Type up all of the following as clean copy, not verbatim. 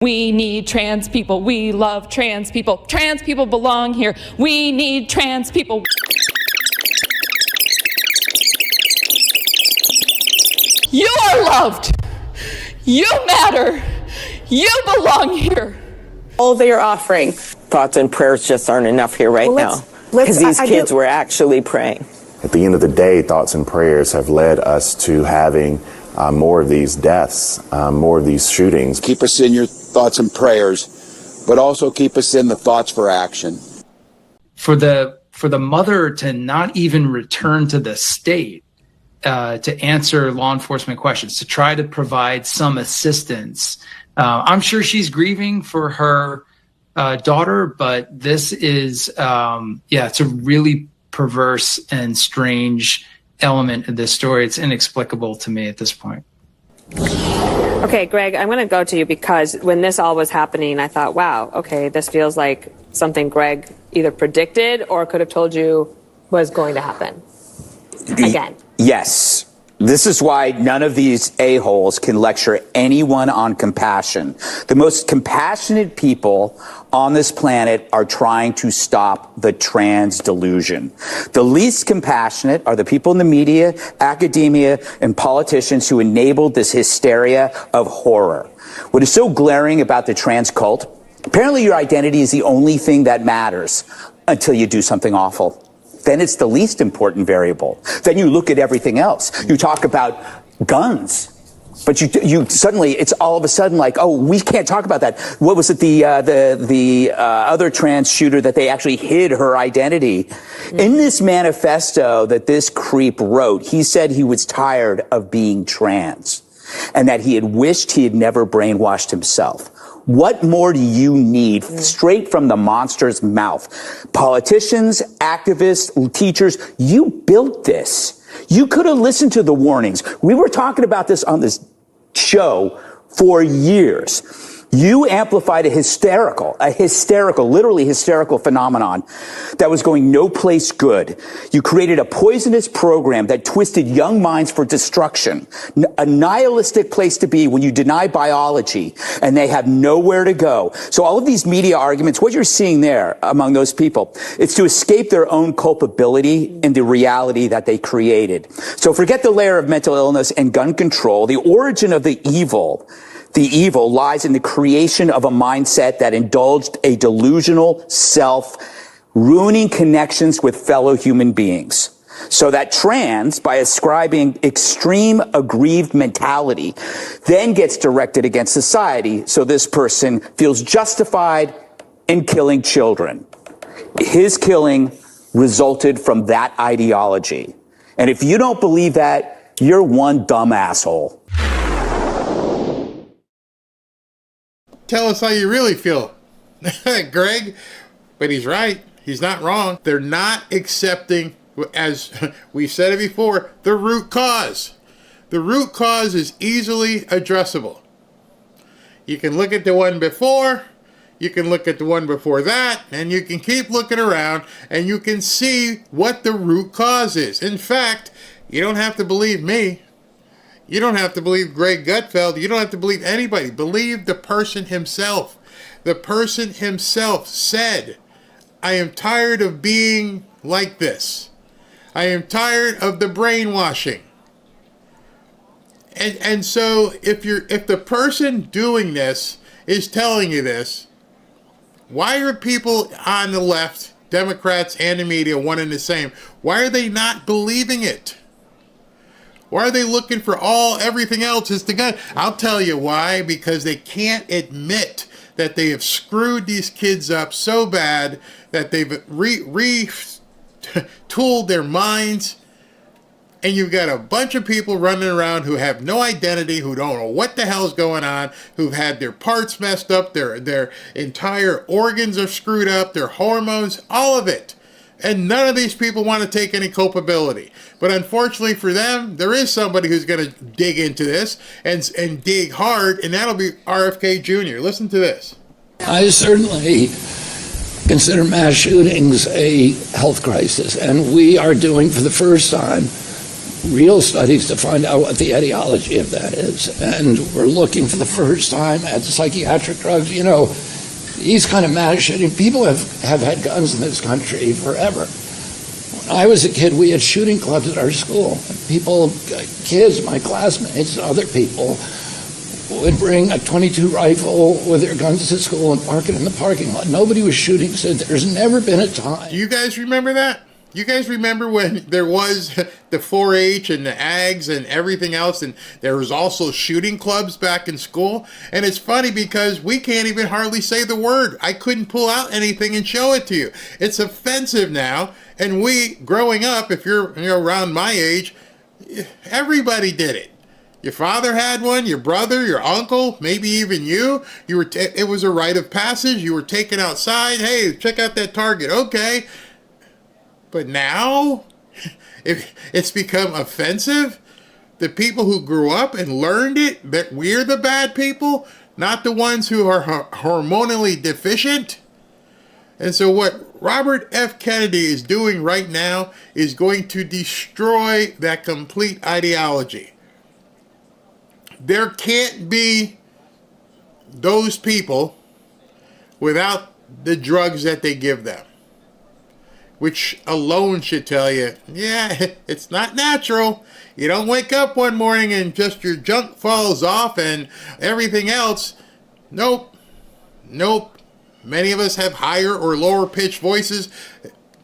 We need trans people. We love trans people. Trans people belong here. We need trans people. You are loved. You matter. You belong here. All they are offering. Thoughts and prayers just aren't enough here right now. Because these kids were actually praying. At the end of the day, thoughts and prayers have led us to having more of these deaths, more of these shootings. Keep us in your thoughts and prayers, but also keep us in the thoughts for action. For the mother to not even return to the state to answer law enforcement questions, to try to provide some assistance. I'm sure she's grieving for her daughter, but this is, it's a really perverse and strange element of this story. It's inexplicable to me at this point. Okay, Greg, I'm going to go to you because when this all was happening, I thought, wow, okay, this feels like something Greg either predicted or could have told you was going to happen again. Yes. This is why none of these a-holes can lecture anyone on compassion. The most compassionate people on this planet are trying to stop the trans delusion. The least compassionate are the people in the media, academia, and politicians who enabled this hysteria of horror. What is so glaring about the trans cult? Apparently your identity is the only thing that matters until you do something awful. Then it's the least important variable. Then you look at everything else. You talk about guns, but you suddenly, it's all of a sudden like, oh, we can't talk about that. What was it, the other trans shooter that they actually hid her identity? In this manifesto that this creep wrote, he said he was tired of being trans and that he had wished he had never brainwashed himself. What more do you need straight from the monster's mouth? Politicians, activists, teachers, you built this. You could have listened to the warnings. We were talking about this on this show for years. You amplified a hysterical, literally hysterical phenomenon that was going no place good. You created a poisonous program that twisted young minds for destruction, a nihilistic place to be when you deny biology and they have nowhere to go. So all of these media arguments, what you're seeing there among those people, it's to escape their own culpability in the reality that they created. So forget the layer of mental illness and gun control. The origin of the evil lies in the creation of a mindset that indulged a delusional self, ruining connections with fellow human beings. So that trans, by ascribing extreme aggrieved mentality, then gets directed against society, so this person feels justified in killing children. His killing resulted from that ideology. And if you don't believe that, you're one dumb asshole. Tell us how you really feel, Greg. But he's right. He's not wrong. They're not accepting, as we said it before, the root cause. The root cause is easily addressable. You can look at the one before, you can look at the one before that, and you can keep looking around, and you can see what the root cause is. In fact, you don't have to believe me. You don't have to believe Greg Gutfeld. You don't have to believe anybody. Believe the person himself. The person himself said, I am tired of being like this. I am tired of the brainwashing. And so if the person doing this is telling you this, why are people on the left, Democrats and the media, one and the same? Why are they not believing it? Why are they looking for everything else is the gun? I'll tell you why. Because they can't admit that they have screwed these kids up so bad that they've retooled their minds. And you've got a bunch of people running around who have no identity, who don't know what the hell's going on, who've had their parts messed up, their entire organs are screwed up, their hormones, all of it. And none of these people want to take any culpability. But unfortunately for them, there is somebody who's going to dig into this and dig hard, and that'll be RFK Jr. Listen to this. I certainly consider mass shootings a health crisis, and we are doing, for the first time, real studies to find out what the etiology of that is. And we're looking for the first time at psychiatric drugs. You know, these kind of mass shooting, people have had guns in this country forever. When I was a kid, we had shooting clubs at our school. People, kids, my classmates, other people would bring a .22 rifle with their guns to school and park it in the parking lot. Nobody was shooting, so there's never been a time. Do you guys remember that? You guys remember when there was the 4-H and the AGs and everything else, and there was also shooting clubs back in school? And it's funny because we can't even hardly say the word. I couldn't pull out anything and show it to you. It's offensive now. And we, growing up, if you're around my age, everybody did it. Your father had one, your brother, your uncle, maybe even you. It was a rite of passage. You were taken outside. Hey, check out that target. Okay. But now, it's become offensive. The people who grew up and learned it, that we're the bad people, not the ones who are hormonally deficient. And so what Robert F. Kennedy is doing right now is going to destroy that complete ideology. There can't be those people without the drugs that they give them, which alone should tell you, yeah, it's not natural. You don't wake up one morning and just your junk falls off and everything else. Nope. Many of us have higher or lower pitched voices.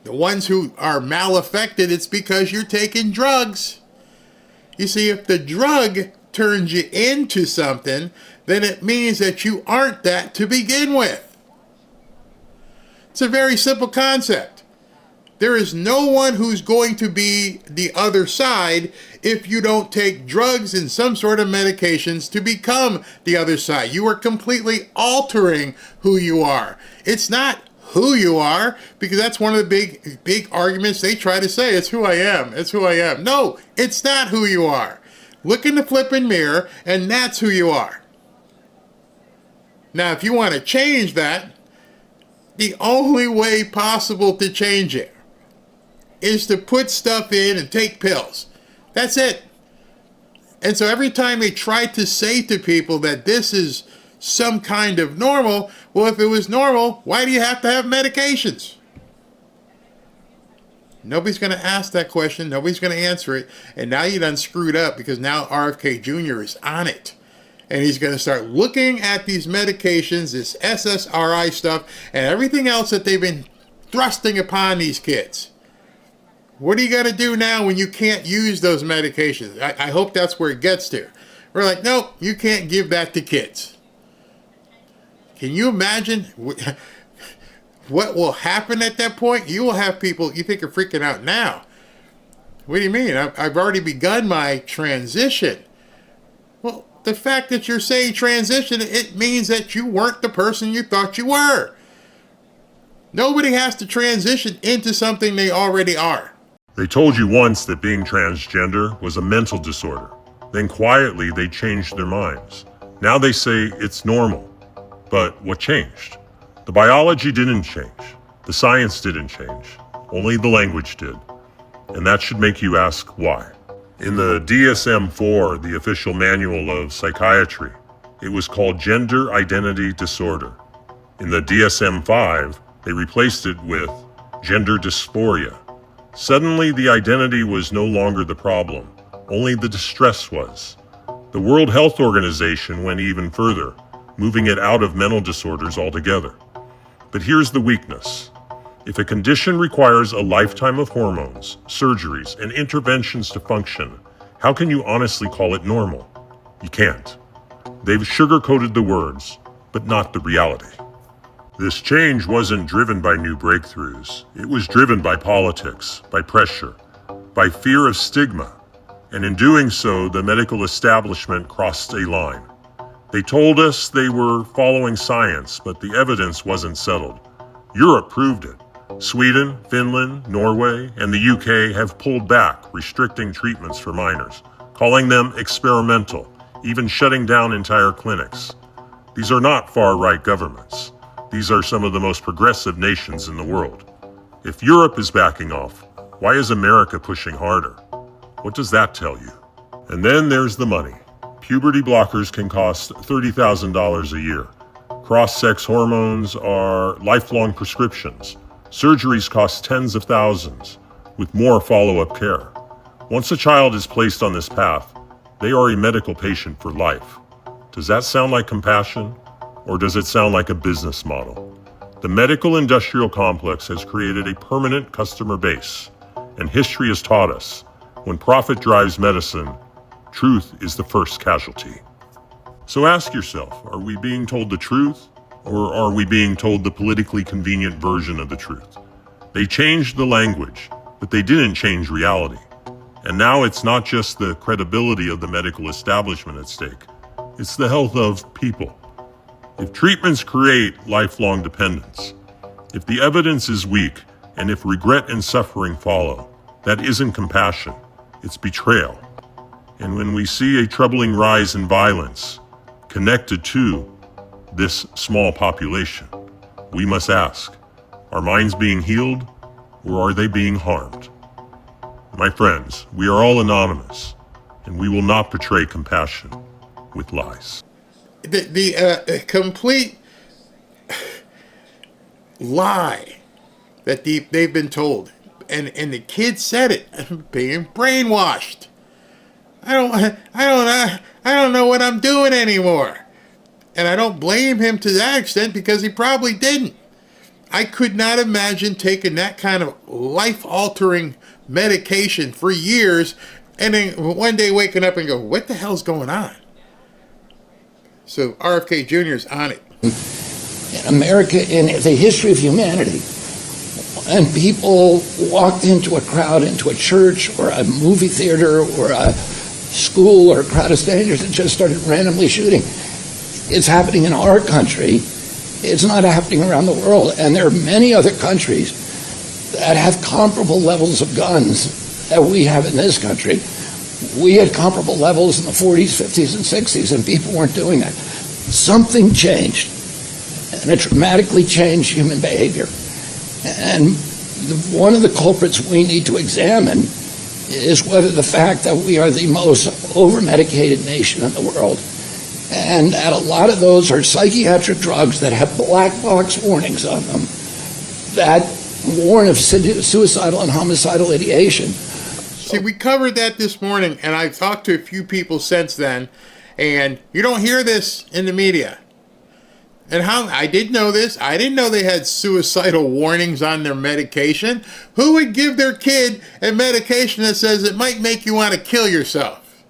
The ones who are malaffected, it's because you're taking drugs. You see, if the drug turns you into something, then it means that you aren't that to begin with. It's a very simple concept. There is no one who's going to be the other side if you don't take drugs and some sort of medications to become the other side. You are completely altering who you are. It's not who you are, because that's one of the big arguments they try to say. It's who I am. It's who I am. No, it's not who you are. Look in the flipping mirror, and that's who you are. Now, if you want to change that, the only way possible to change it is to put stuff in and take pills. That's it. And so every time they try to say to people that this is some kind of normal, well, if it was normal, why do you have to have medications? Nobody's going to ask that question. Nobody's going to answer it. And now you done screwed up, because now RFK Jr. is on it. And he's going to start looking at these medications, this SSRI stuff, and everything else that they've been thrusting upon these kids. What are you going to do now when you can't use those medications? I hope that's where it gets to. We're like, nope, you can't give that to kids. Can you imagine what will happen at that point? You will have people you think are freaking out now. What do you mean? I've already begun my transition. Well, the fact that you're saying transition, it means that you weren't the person you thought you were. Nobody has to transition into something they already are. They told you once that being transgender was a mental disorder. Then quietly they changed their minds. Now they say it's normal. But what changed? The biology didn't change. The science didn't change. Only the language did. And that should make you ask why. In the DSM-4, the official manual of psychiatry, it was called gender identity disorder. In the DSM-5, they replaced it with gender dysphoria. Suddenly, the identity was no longer the problem. Only the distress was. The World Health Organization went even further, moving it out of mental disorders altogether. But here's the weakness. If a condition requires a lifetime of hormones, surgeries, and interventions to function, how can you honestly call it normal? You can't. They've sugar-coated the words, but not the reality. This change wasn't driven by new breakthroughs. It was driven by politics, by pressure, by fear of stigma. And in doing so, the medical establishment crossed a line. They told us they were following science, but the evidence wasn't settled. Europe proved it. Sweden, Finland, Norway, and the UK have pulled back, restricting treatments for minors, calling them experimental, even shutting down entire clinics. These are not far-right governments. These are some of the most progressive nations in the world. If Europe is backing off, why is America pushing harder? What does that tell you? And then there's the money. Puberty blockers can cost $30,000 a year. Cross-sex hormones are lifelong prescriptions. Surgeries cost tens of thousands, with more follow-up care. Once a child is placed on this path, they are a medical patient for life. Does that sound like compassion, or does it sound like a business model? The medical industrial complex has created a permanent customer base, and history has taught us, when profit drives medicine, truth is the first casualty. So ask yourself, are we being told the truth, or are we being told the politically convenient version of the truth? They changed the language, but they didn't change reality. And now it's not just the credibility of the medical establishment at stake, it's the health of people. If treatments create lifelong dependence, if the evidence is weak, and if regret and suffering follow, that isn't compassion, it's betrayal. And when we see a troubling rise in violence connected to this small population, we must ask, are minds being healed or are they being harmed? My friends, we are all anonymous, and we will not betray compassion with lies. The complete lie that they've been told, and the kid said it, being brainwashed. I don't know what I'm doing anymore. And I don't blame him to that extent because he probably didn't. I could not imagine taking that kind of life-altering medication for years and then one day waking up and go, what the hell's going on? So RFK Jr. is on it. In America, in the history of humanity, and people walked into a crowd, into a church or a movie theater or a school or a crowd of strangers and just started randomly shooting. It's happening in our country. It's not happening around the world. And there are many other countries that have comparable levels of guns that we have in this country. We had comparable levels in the 40s, 50s, and 60s, and people weren't doing that. Something changed, and it dramatically changed human behavior. And one of the culprits we need to examine is whether the fact that we are the most over-medicated nation in the world, and that a lot of those are psychiatric drugs that have black box warnings on them that warn of suicidal and homicidal ideation. See, we covered that this morning, and I've talked to a few people since then, and you don't hear this in the media. And how I did know this. I didn't know they had suicidal warnings on their medication. Who would give their kid a medication that says it might make you want to kill yourself?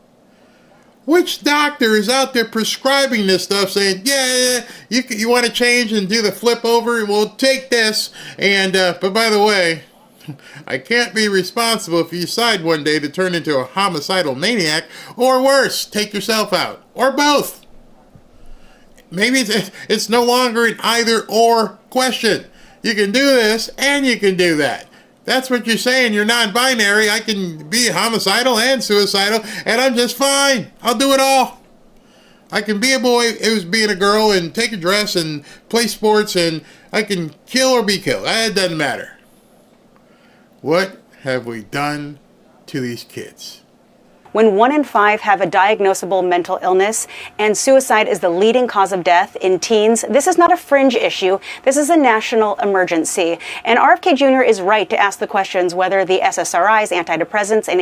Which doctor is out there prescribing this stuff saying, yeah, you want to change and do the flip over? Well, take this. And, but by the way, I can't be responsible if you decide one day to turn into a homicidal maniac, or worse, take yourself out, or both. Maybe it's no longer an either or question. You can do this and you can do that. That's what you're saying. You're non-binary. I can be homicidal and suicidal, and I'm just fine. I'll do it all. I can be a boy who's being a girl and take a dress and play sports, and I can kill or be killed. It doesn't matter. What have we done to these kids? When 1 in 5 have a diagnosable mental illness and suicide is the leading cause of death in teens, this is not a fringe issue. This is a national emergency. And RFK Jr. is right to ask the questions whether the SSRIs, antidepressants, and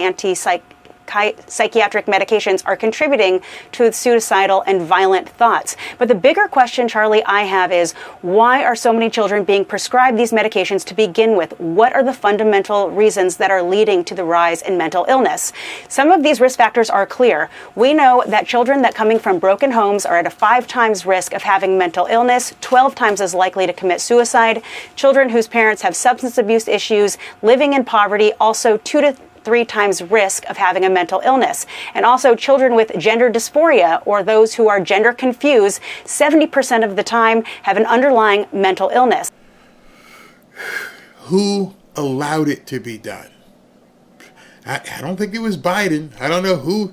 psychiatric medications are contributing to suicidal and violent thoughts. But the bigger question, Charlie, I have is, why are so many children being prescribed these medications to begin with? What are the fundamental reasons that are leading to the rise in mental illness? Some of these risk factors are clear. We know that children that coming from broken homes are at a 5 times risk of having mental illness, 12 times as likely to commit suicide. Children whose parents have substance abuse issues, living in poverty, also 2 to 3 times risk of having a mental illness. And also children with gender dysphoria, or those who are gender confused, 70% of the time have an underlying mental illness. Who allowed it to be done? I don't think it was Biden. I don't know who.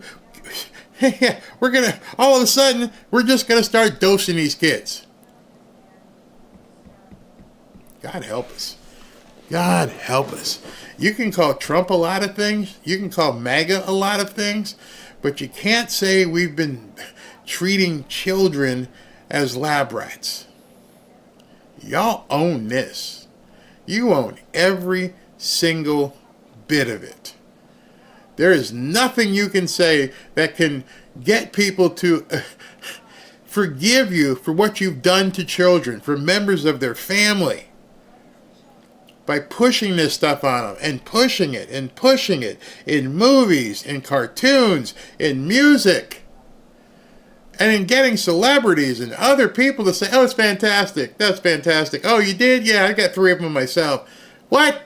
All of a sudden, we're just going to start dosing these kids. God help us. God help us. You can call Trump a lot of things. You can call MAGA a lot of things. But you can't say we've been treating children as lab rats. Y'all own this. You own every single bit of it. There is nothing you can say that can get people to forgive you for what you've done to children, for members of their family, by pushing this stuff on them and pushing it in movies, in cartoons, in music, and in getting celebrities and other people to say, oh, it's fantastic, that's fantastic. Oh, you did? Yeah, I got 3 of them myself. What?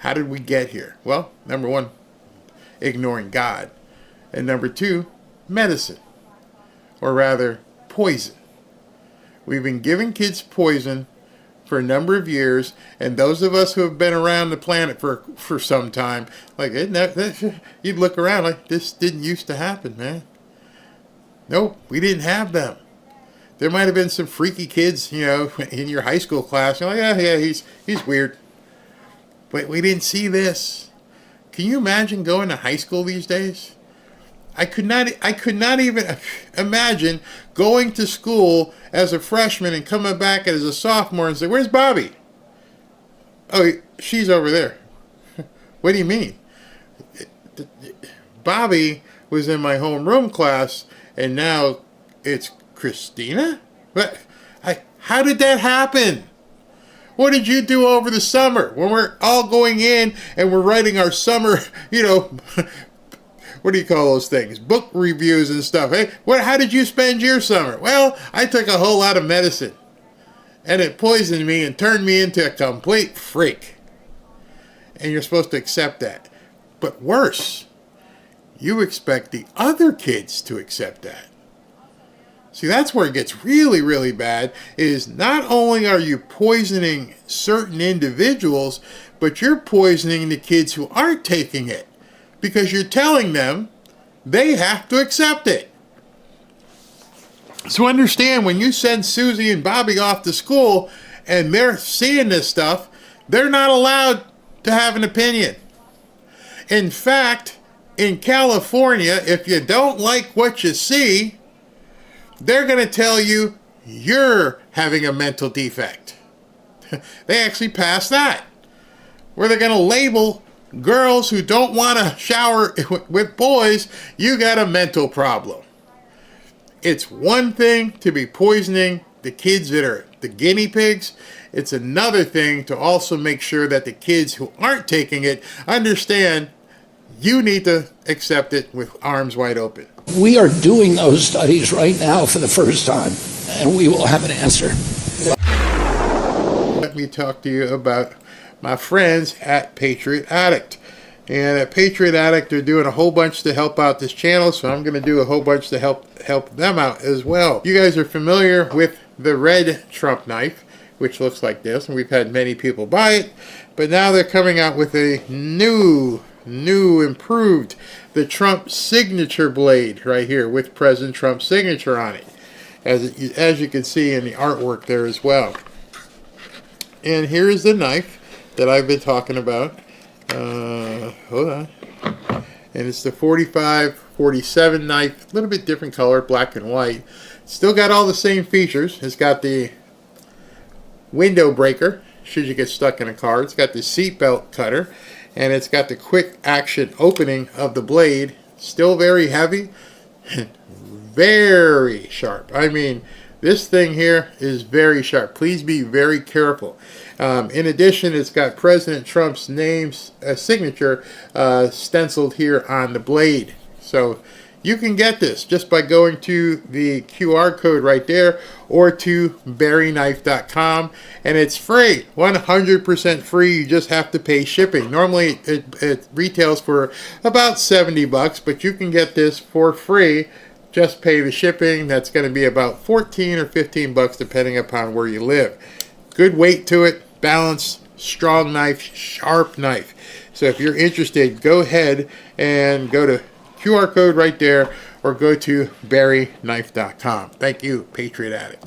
How did we get here? Well, number 1, ignoring God. And number 2, medicine. Or rather, poison. We've been giving kids poison for a number of years, and those of us who have been around the planet for some time, like, you'd look around like, this didn't used to happen, man. Nope, we didn't have them. There might have been some freaky kids, in your high school class. You're like, yeah, he's weird. But we didn't see this. Can you imagine going to high school these days? I could not even imagine going to school as a freshman and coming back as a sophomore and say, where's Bobby? Oh, she's over there. What do you mean? Bobby was in my homeroom class, and now it's Christina? But how did that happen? What did you do over the summer when we're all going in and we're writing our summer, what do you call those things? Book reviews and stuff. Hey, how did you spend your summer? Well, I took a whole lot of medicine, and it poisoned me and turned me into a complete freak. And you're supposed to accept that. But worse, you expect the other kids to accept that. See, that's where it gets really, really bad, is not only are you poisoning certain individuals, but you're poisoning the kids who aren't taking it. Because you're telling them they have to accept it. So understand, when you send Susie and Bobby off to school and they're seeing this stuff, they're not allowed to have an opinion. In fact, in California, if you don't like what you see, they're going to tell you you're having a mental defect. They actually passed that, where they're going to label girls who don't want to shower with boys, you got a mental problem. It's one thing to be poisoning the kids that are the guinea pigs. It's another thing to also make sure that the kids who aren't taking it understand you need to accept it with arms wide open. We are doing those studies right now for the first time, and we will have an answer. Let me talk to you about my friends at Patriot Addict. And at Patriot Addict, they're doing a whole bunch to help out this channel, so I'm going to do a whole bunch to help them out as well. You guys are familiar with the red Trump knife, which looks like this, and we've had many people buy it, but now they're coming out with a new improved, the Trump signature blade right here with President Trump's signature on it, as you can see in the artwork there as well. And here is the knife that I've been talking about. Hold on. And it's the 45-47 knife, a little bit different color, black and white. Still got all the same features. It's got the window breaker, should you get stuck in a car. It's got the seatbelt cutter, and it's got the quick action opening of the blade. Still very heavy and very sharp. I mean, this thing here is very sharp. Please be very careful. In addition, it's got President Trump's name, signature stenciled here on the blade. So you can get this just by going to the QR code right there or to barryknife.com, and it's free, 100% free. You just have to pay shipping. Normally it retails for about $70, but you can get this for free. Just pay the shipping. That's going to be about $14 or $15 depending upon where you live. Good weight to it, balanced, strong knife, sharp knife. So if you're interested, go ahead and go to QR code right there or go to barryknife.com. Thank you, Patriot Addict.